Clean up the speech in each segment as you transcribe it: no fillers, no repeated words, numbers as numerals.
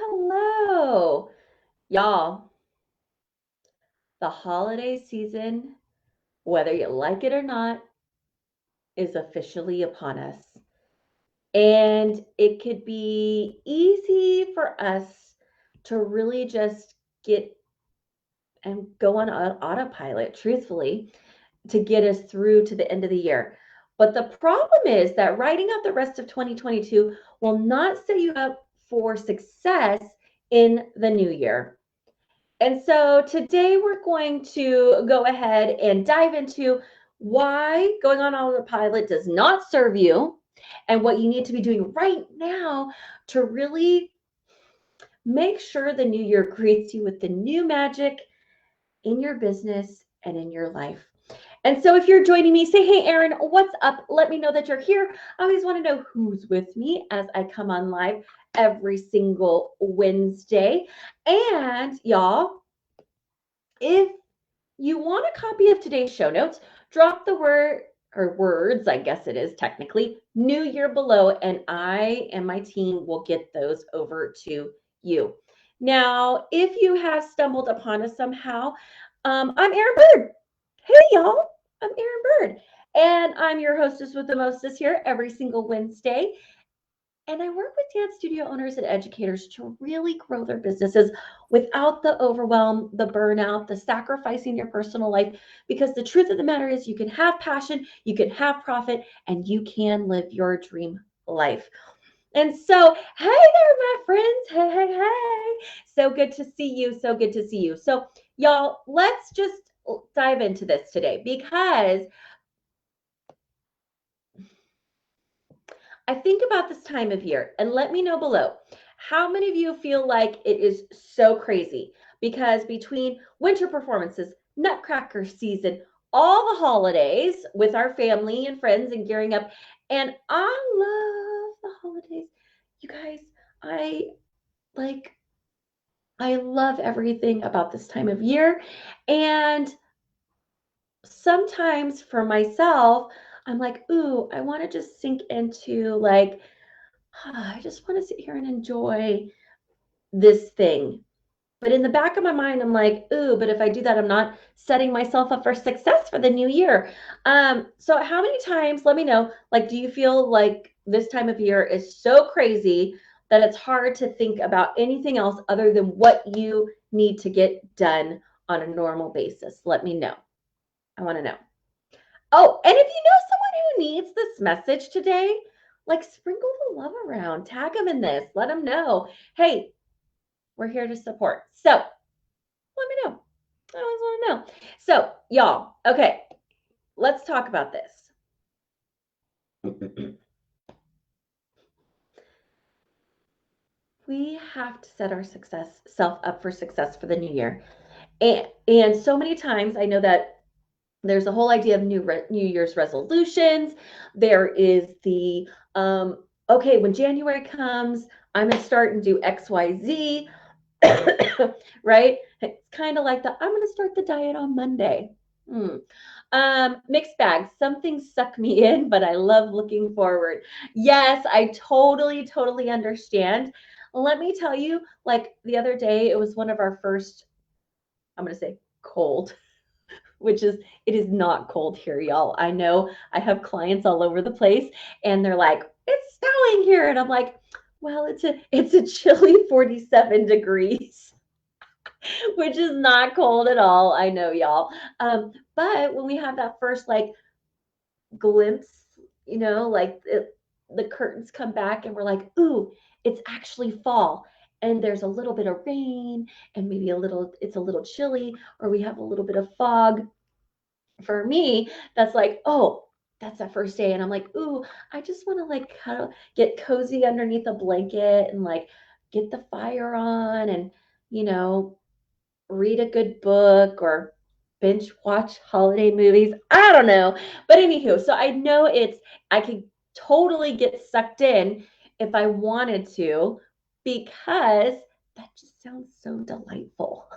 Hello. Y'all, the holiday season, whether you like it or not, is officially upon us. And it could be easy for us to really just get and go on autopilot, truthfully, to get us through to the end of the year. But the problem is that writing out the rest of 2022 will not set you up for success in the new year. And so today we're going to go ahead and dive into why going on autopilot does not serve you and what you need to be doing right now to really make sure the new year greets you with the new magic in your business and in your life. And so if you're joining me, say, hey, Erin, what's up? Let me know that you're here. I always want to know who's with me as I come on live every single Wednesday. And y'all, if you want a copy of today's show notes, drop the word or words, I guess it is technically, New Year below, and I and my team will get those over to you. Now, if you have stumbled upon us somehow, I'm Erin Bird. Hey, y'all, I'm Erin Bird, and I'm your hostess with the mostest here every single Wednesday. And I work with dance studio owners and educators to really grow their businesses without the overwhelm, the burnout, the sacrificing your personal life. Because the truth of the matter is, you can have passion, you can have profit, and you can live your dream life. And so, hey there, my friends. Hey. So good to see you. So good to see you. So, y'all, let's just dive into this today because I think about this time of year, and let me know below. How many of you feel like it is so crazy? Because between winter performances, Nutcracker season, all the holidays with our family and friends and gearing up, and I love the holidays. You guys, I like, I love everything about this time of year. And sometimes for myself, I'm like, ooh, I want to just sink into like, I just want to sit here and enjoy this thing. But in the back of my mind, I'm like, ooh, but if I do that, I'm not setting myself up for success for the new year. So how many times, let me know, like, do you feel like this time of year is so crazy that it's hard to think about anything else other than what you need to get done on a normal basis? Let me know. I want to know. Oh, and if you know someone who needs this message today, like sprinkle the love around, tag them in this, let them know, hey, we're here to support. So let me know. I always want to know. So, y'all, okay, let's talk about this. We have to set our self up for success for the new year. And so many times I know that there's a whole idea of New Year's resolutions. There is the okay, when January comes, I'm gonna start and do XYZ, right? It's kind of like the I'm gonna start the diet on Monday. Hmm. Mixed bag. Some things suck me in, but I love looking forward. Yes, I totally understand. Let me tell you, like the other day, it was one of our first, I'm gonna say cold, which is it is not cold here, y'all. I know I have clients all over the place and they're like, it's snowing here. And I'm like, well, it's a chilly 47 degrees, which is not cold at all. I know, y'all. But when we have that first like glimpse, like the curtains come back and we're like, ooh, it's actually fall. And there's a little bit of rain and maybe it's a little chilly, or we have a little bit of fog. For me, that's like, oh, that's that first day. And I'm like, ooh, I just want to like get cozy underneath a blanket and like get the fire on and, you know, read a good book or binge watch holiday movies. I don't know. But anywho, so I know I could totally get sucked in if I wanted to because that just sounds so delightful,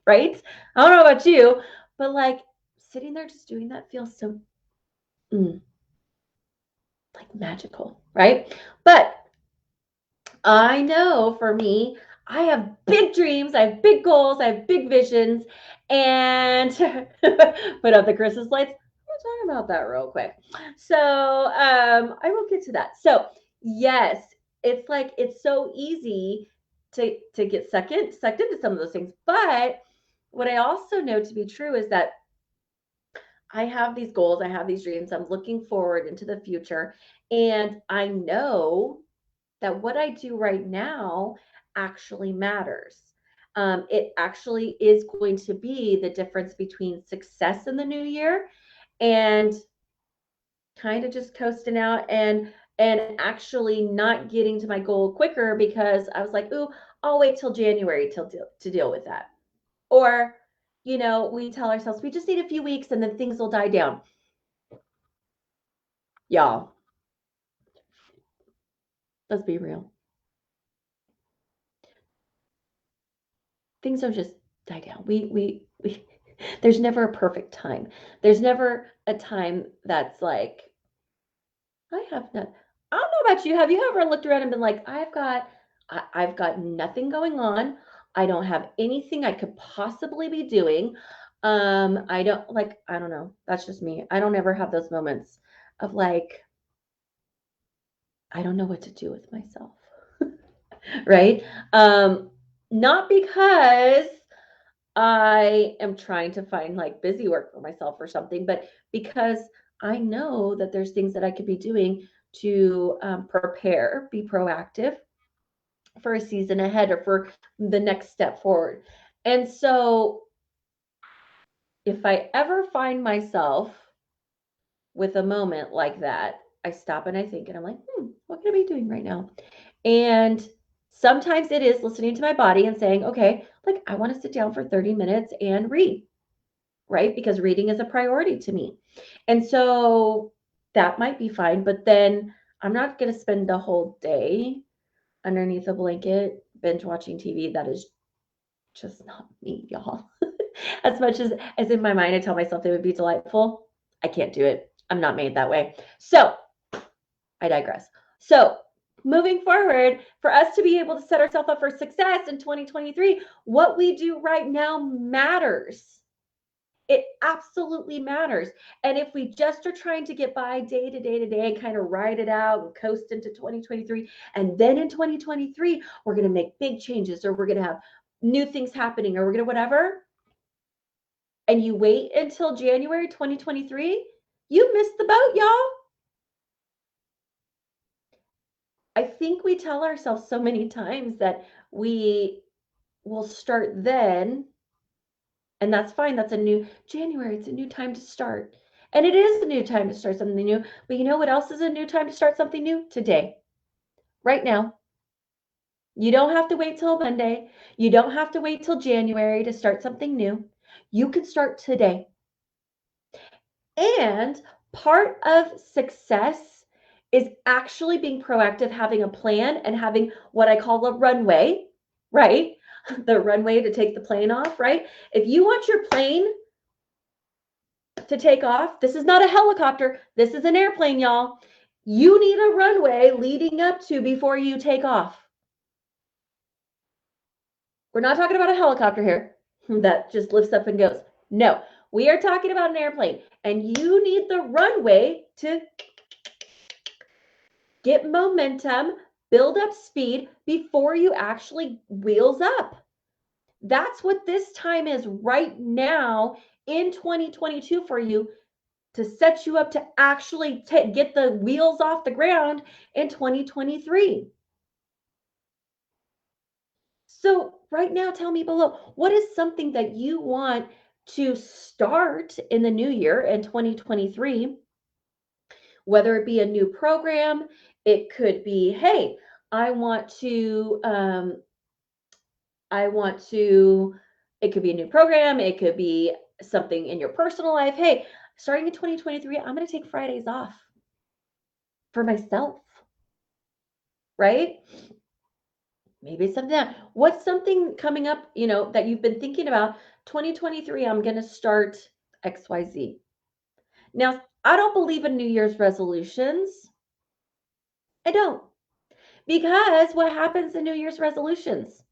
right? I don't know about you, but like sitting there just doing that feels so like magical, right? But I know for me, I have big dreams, I have big goals, I have big visions, and put up the Christmas lights. We're talking about that real quick. So I will get to that. So yes, it's like it's so easy to get sucked into some of those things. But what I also know to be true is that I have these goals, I have these dreams, I'm looking forward into the future, and I know that what I do right now actually matters. It actually is going to be the difference between success in the new year and kind of just coasting out and actually not getting to my goal quicker because I was like, "Ooh, I'll wait till January to deal with that." Or, we tell ourselves we just need a few weeks and then things will die down. Y'all, let's be real. Things don't just die down. We there's never a perfect time. There's never a time that's like, I have not. I don't know about you. Have you ever looked around and been like, I've got nothing going on. I don't have anything I could possibly be doing. I don't know. That's just me. I don't ever have those moments of like, I don't know what to do with myself. Right? Not because I am trying to find like busy work for myself or something, but because I know that there's things that I could be doing to prepare, be proactive for a season ahead or for the next step forward. And so if I ever find myself with a moment like that, I stop and I think, and I'm like, what can I be doing right now? And sometimes it is listening to my body and saying, okay, like I want to sit down for 30 minutes and read, right? Because reading is a priority to me. And so that might be fine, but then I'm not going to spend the whole day underneath a blanket binge watching TV. That is just not me, y'all. As much as in my mind I tell myself it would be delightful, I can't do it. I'm not made that way. So, I digress. So, moving forward, for us to be able to set ourselves up for success in 2023, what we do right now matters. It absolutely matters. And if we just are trying to get by day to day to day and kind of ride it out and coast into 2023, and then in 2023, we're going to make big changes or we're going to have new things happening or we're going to whatever, and you wait until January 2023, you missed the boat, y'all. I think we tell ourselves so many times that we will start then. And that's fine. That's a new January. It's a new time to start. And it is a new time to start something new. But you know what else is a new time to start something new? Today, right now. You don't have to wait till Monday. You don't have to wait till January to start something new. You can start today. And part of success is actually being proactive, having a plan, and having what I call a runway, right? The runway to take the plane off, right? If you want your plane to take off. This is not a helicopter. This is an airplane, y'all. You need a runway leading up to before you take off. We're not talking about a helicopter here that just lifts up and goes. No, we are talking about an airplane, and you need the runway to get momentum, build up speed before you actually wheels up. That's what this time is right now in 2022 for you, to set you up to actually get the wheels off the ground in 2023. So, right now, tell me below, what is something that you want to start in the new year in 2023? Whether it be a new program, it could be, hey, I want to, I want to, it could be a new program, it could be something in your personal life. Hey, starting in 2023, I'm going to take Fridays off for myself, right? Maybe it's something that, what's something coming up, that you've been thinking about? 2023, I'm going to start XYZ. Now, I don't believe in New Year's resolutions. I don't. Because what happens in New Year's resolutions?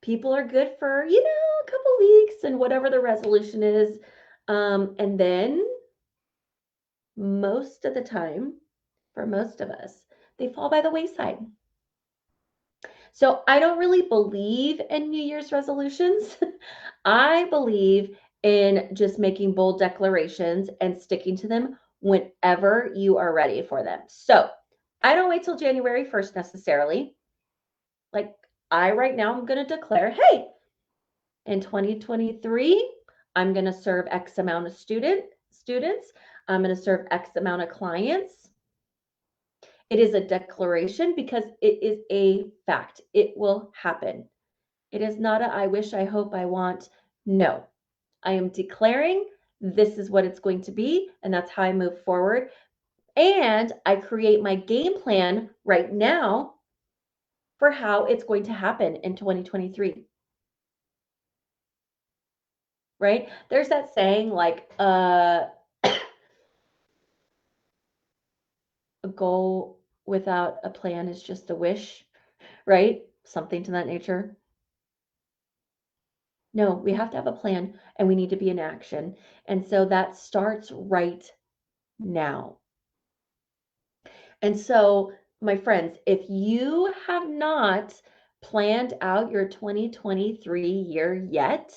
People are good for, a couple weeks and whatever the resolution is. And then most of the time, for most of us, they fall by the wayside. So I don't really believe in New Year's resolutions. I believe in just making bold declarations and sticking to them whenever you are ready for them. So I don't wait till January 1st necessarily. Like I right now, I'm going to declare, hey, in 2023, I'm going to serve X amount of students. I'm going to serve X amount of clients. It is a declaration because it is a fact. It will happen. It is not a I wish, I hope, I want. No, I am declaring this is what it's going to be, and that's how I move forward. And I create my game plan right now for how it's going to happen in 2023. Right? There's that saying like a goal without a plan is just a wish, right? Something to that nature. No, we have to have a plan and we need to be in action. And so that starts right now. And so, my friends, if you have not planned out your 2023 year yet,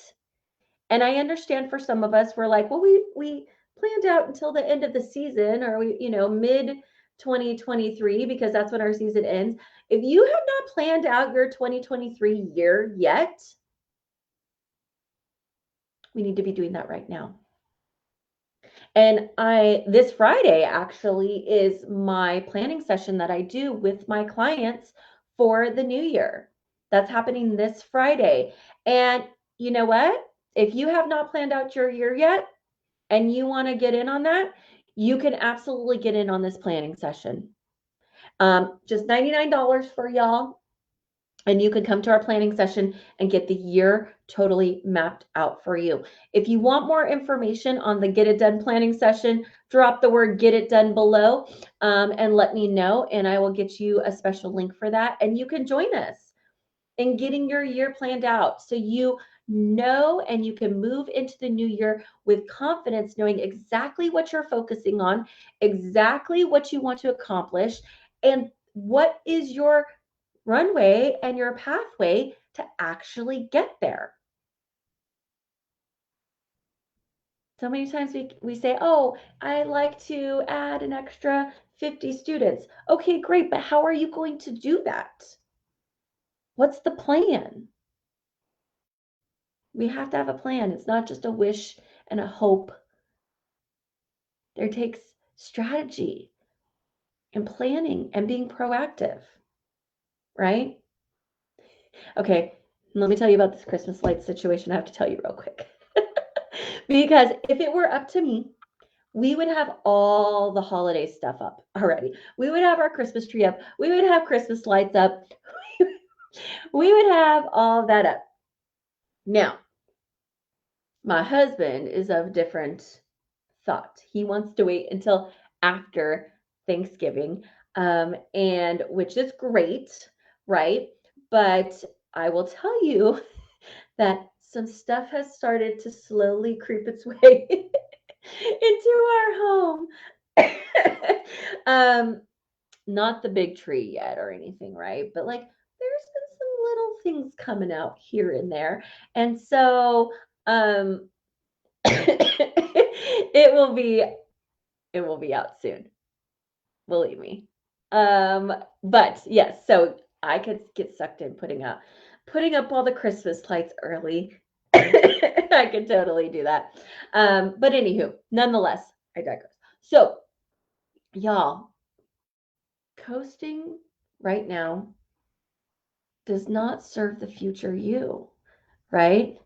and I understand for some of us, we're like, well, we planned out until the end of the season or mid 2023 because that's when our season ends. If you have not planned out your 2023 year yet, we need to be doing that right now. And this Friday actually is my planning session that I do with my clients for the new year. That's happening this Friday. And you know what? If you have not planned out your year yet and you want to get in on that, you can absolutely get in on this planning session. Just $99 for y'all. And you can come to our planning session and get the year totally mapped out for you. If you want more information on the Get It Done planning session, drop the word Get It Done below and let me know, and I will get you a special link for that. And you can join us in getting your year planned out so you know and you can move into the new year with confidence, knowing exactly what you're focusing on, exactly what you want to accomplish, and what is your runway and your pathway to actually get there. So many times we say, oh, I like to add an extra 50 students. Okay, great, but how are you going to do that? What's the plan? We have to have a plan. It's not just a wish and a hope. There takes strategy and planning and being proactive, right? Okay, let me tell you about this Christmas lights situation. I have to tell you real quick. Because if it were up to me, we would have all the holiday stuff up already. We would have our Christmas tree up. We would have Christmas lights up. We would have all that up. Now, my husband is of different thought. He wants to wait until after Thanksgiving, and which is great, right? But I will tell you that some stuff has started to slowly creep its way into our home. um, not the big tree yet or anything, right? But like there's been some little things coming out here and there. And so it will be out soon. Believe me. But yes, so I could get sucked in putting up all the Christmas lights early. I could totally do that. But anywho, nonetheless, I digress. So, y'all, coasting right now does not serve the future you, right?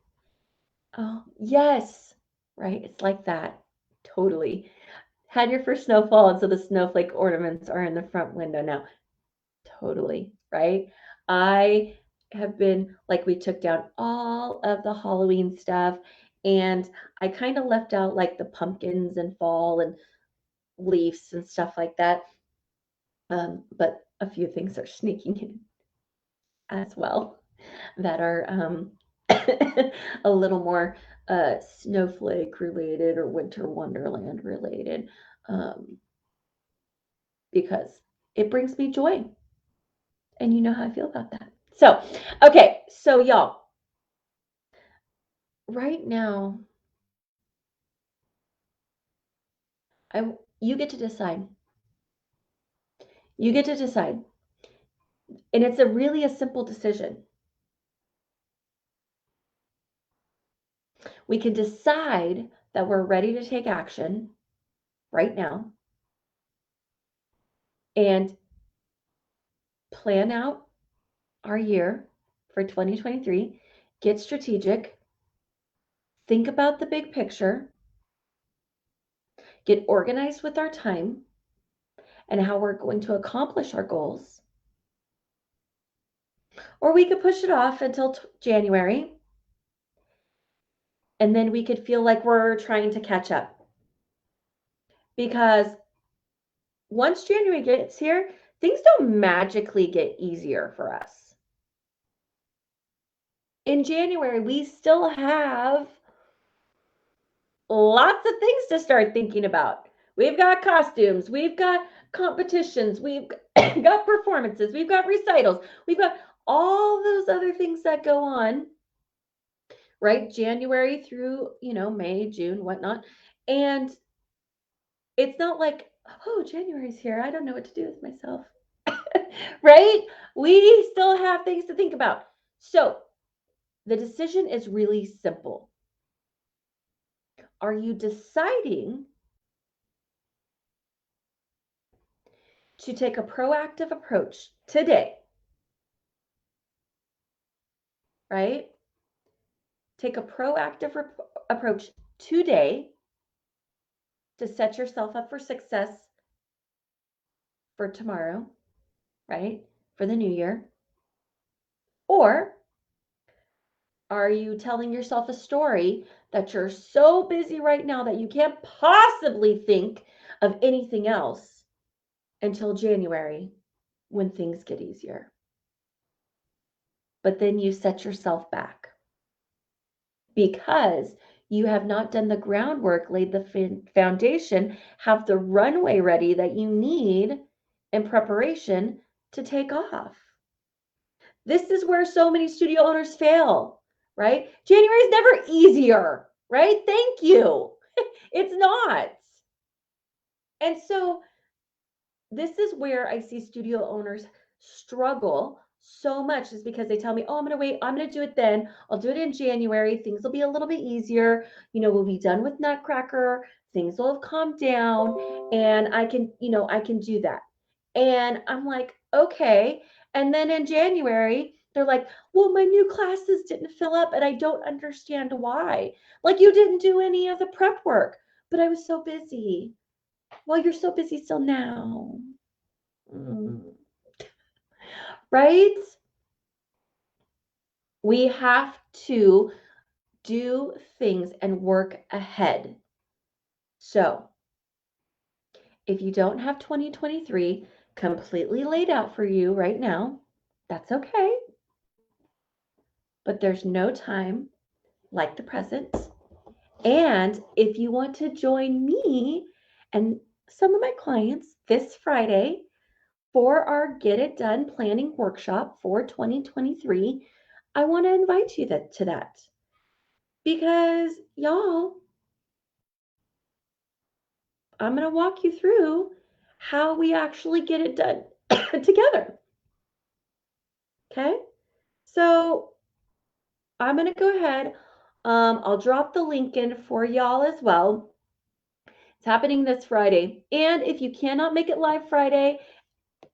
Oh, yes, right? It's like that. Totally. Had your first snowfall, and so the snowflake ornaments are in the front window now. Totally, right? I have been like, we took down all of the Halloween stuff, and I kind of left out like the pumpkins and fall and leaves and stuff like that. But a few things are sneaking in as well that are a little more snowflake related or winter wonderland related, um, because it brings me joy. And you know how I feel about that. So, okay, so y'all, right now, I you get to decide. You get to decide. And it's a really a simple decision. We can decide that we're ready to take action right now and plan out our year for 2023, get strategic, think about the big picture, get organized with our time and how we're going to accomplish our goals. Or we could push it off until January, and then we could feel like we're trying to catch up. Because once January gets here, things don't magically get easier for us. In January, we still have lots of things to start thinking about. We've got costumes, we've got competitions, we've got performances, we've got recitals, we've got all those other things that go on, right? January through, May, June, whatnot. And it's not like, oh, January's here. I don't know what to do with myself. Right? We still have things to think about. So the decision is really simple. Are you deciding to take a proactive approach today? Right? Take a proactive approach today to set yourself up for success for tomorrow, right? For the new year. Or are you telling yourself a story that you're so busy right now that you can't possibly think of anything else until January when things get easier? But then you set yourself back because you have not done the groundwork, laid the foundation, have the runway ready that you need in preparation to take off. This is where so many studio owners fail, right? January is never easier, right? Thank you. It's not. And so this is where I see studio owners struggle so much, is because they tell me, oh, I'm going to wait. I'm going to do it then. I'll do it in January. Things will be a little bit easier. We'll be done with Nutcracker. Things will have calmed down and I can do that. And I'm like, okay. And then in January, they're like, well, my new classes didn't fill up and I don't understand why. Like, you didn't do any of the prep work, but I was so busy. Well, you're so busy still now. Right? We have to do things and work ahead. So, if you don't have 2023 completely laid out for you right now, that's okay. But there's no time like the present. And if you want to join me and some of my clients this Friday for our Get It Done planning workshop for 2023, I want to invite you to that. Because, y'all, I'm going to walk you through how we actually get it done together. Okay? So I'm going to go ahead. I'll drop the link in for y'all as well. It's happening this Friday. And if you cannot make it live Friday,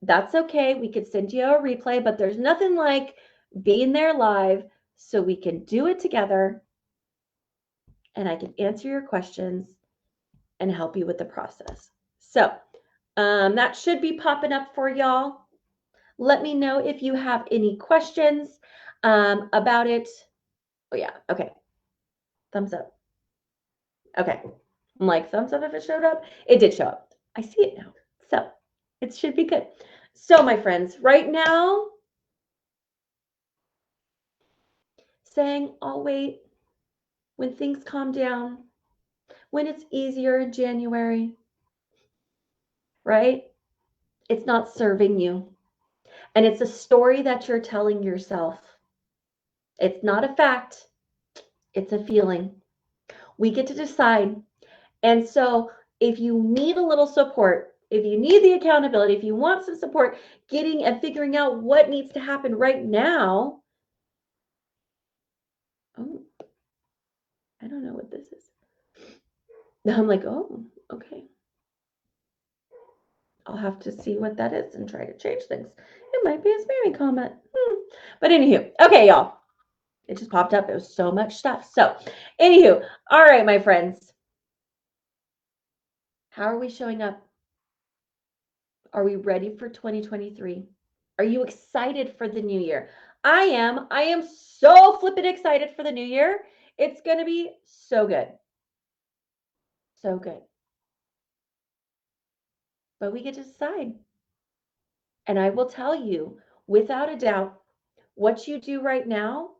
that's okay. We could send you a replay, but there's nothing like being there live so we can do it together and I can answer your questions and help you with the process. So that should be popping up for y'all. Let me know if you have any questions about it. Oh yeah, okay. Thumbs up. Okay. I'm like, thumbs up if it showed up. It did show up. I see it now. So it should be good. So, my friends, right now, saying, I'll wait when things calm down, when it's easier in January, right? It's not serving you. And it's a story that you're telling yourself. It's not a fact, it's a feeling. We get to decide. And so, if you need a little support, if you need the accountability, if you want some support getting and figuring out what needs to happen right now, oh, I don't know what this is. Now I'm like, oh, okay. I'll have to see what that is and try to change things. It might be a spammy comment. But anywho, okay, y'all. It just popped up. It was so much stuff. So, anywho, all right, my friends. How are we showing up? Are we ready for 2023? Are you excited for the new year? I am. I am so flippin' excited for the new year. It's going to be so good. So good. But we get to decide. And I will tell you, without a doubt, what you do right now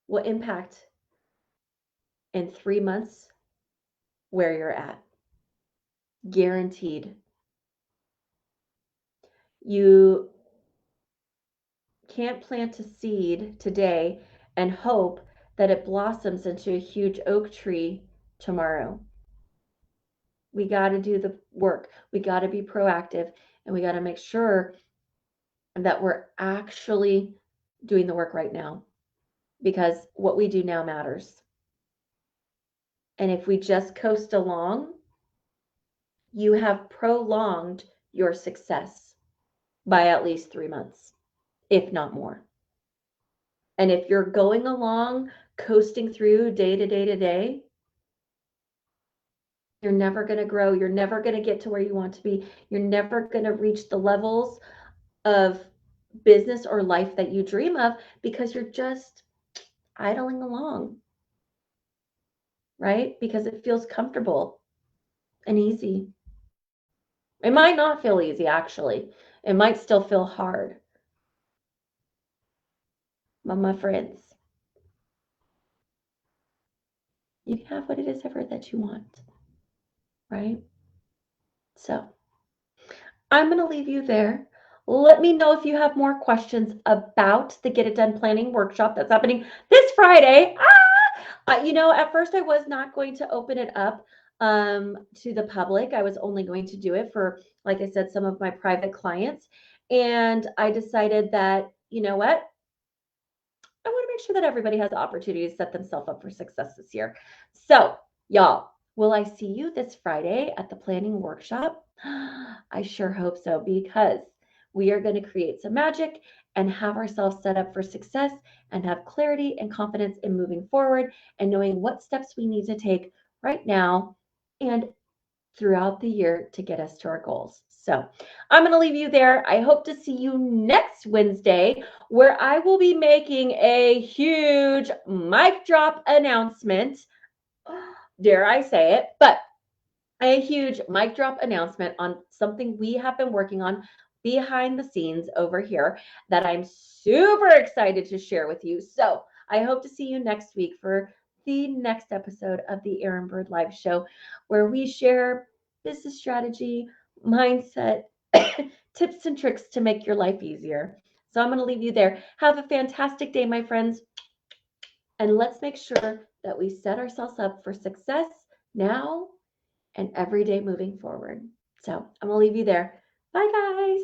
will impact in 3 months where you're at. Guaranteed. You can't plant a seed today and hope that it blossoms into a huge oak tree tomorrow. We got to do the work. We got to be proactive, and we got to make sure that we're actually doing the work right now, because what we do now matters. And if we just coast along, you have prolonged your success by at least 3 months, if not more. And if you're going along, coasting through day to day to day, you're never going to grow. You're never going to get to where you want to be. You're never going to reach the levels of business or life that you dream of, because you're just idling along, right? Because it feels comfortable and easy. It might not feel easy, actually. It might still feel hard. But my friends, you can have what it is ever that you want, right? So I'm going to leave you there. Let me know if you have more questions about the Get It Done Planning Workshop that's happening this Friday. At first I was not going to open it up to the public. I was only going to do it for, like I said, some of my private clients. And I decided that, you know what? I want to make sure that everybody has the opportunity to set themselves up for success this year. So, y'all, will I see you this Friday at the planning workshop? I sure hope so, because we are going to create some magic and have ourselves set up for success and have clarity and confidence in moving forward and knowing what steps we need to take right now and throughout the year to get us to our goals. So I'm going to leave you there. I hope to see you next Wednesday, where I will be making a huge mic drop announcement. Dare I say it, but a huge mic drop announcement on something we have been working on behind the scenes over here that I'm super excited to share with you. So I hope to see you next week for the next episode of the Erin Bird Live Show, where we share business strategy, mindset, tips and tricks to make your life easier. So I'm going to leave you there. Have a fantastic day, my friends. And let's make sure that we set ourselves up for success now and every day moving forward. So I'm going to leave you there. Bye, guys.